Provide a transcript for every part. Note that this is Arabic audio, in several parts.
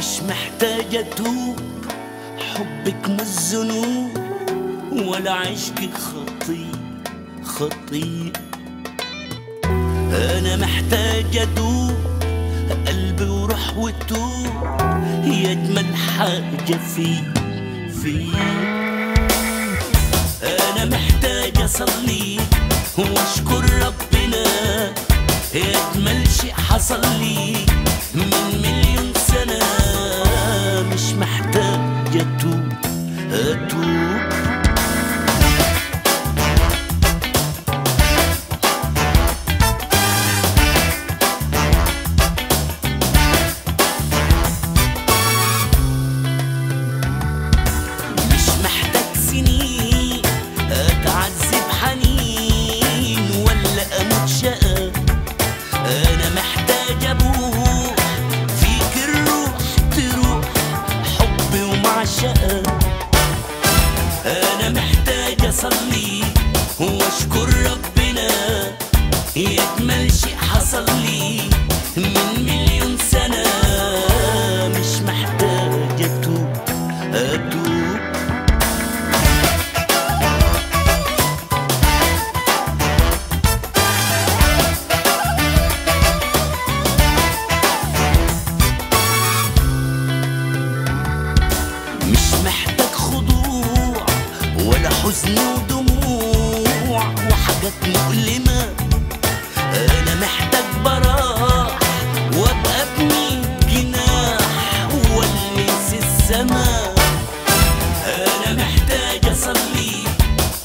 مش محتاجة أتوب، حبك مش ذنوب ولا عشقك خطير. أنا محتاج أدوب قلبي وروح وتوب، هي أجمل حاجة في أنا محتاج أصلي وأشكر ربنا، هي أجمل شيء حصل لي من مليون سنة. مش محتاج أتوب مش محتاج سنين أتعذب حنين ولا أموت شقى. أنا محتاج أبوح فيك الروح تروح حبي ومعشقة. أنا محتاج أصلي وأشكر ربنا، هي أجمل شيء حصل لي من مليون سنة. مش محتاج أتوب مش محتاج خضوع ولا حزن ودموع وحاجات مؤلمة. أنا محتاج براح وأبقى ابني جناح والمس السما. أنا محتاج أصلي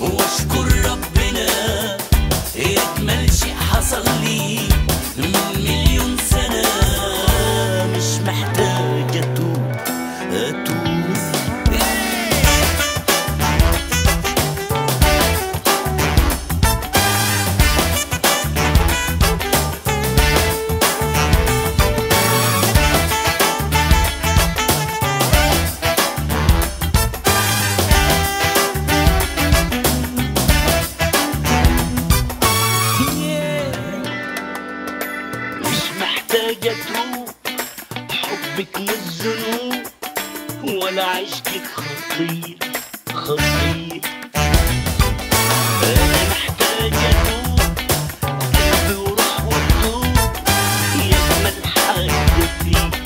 وأشكر ربنا، هي أجمل شيء حصل لي من مليون سنة. مش محتاج أتوب محتاج أتوب، حبك مش ذنوب ولا عشقك خطير. أنا محتاج أتوب قلبي وروح وتوب، هي أجمل حاجة فيك.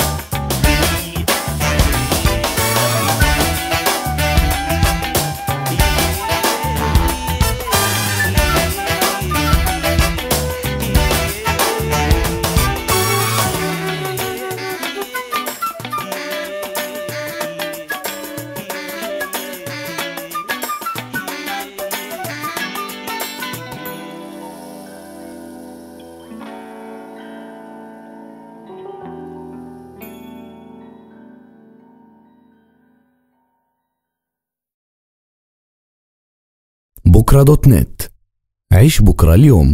بكرة دوت نت. عيش بكرة اليوم.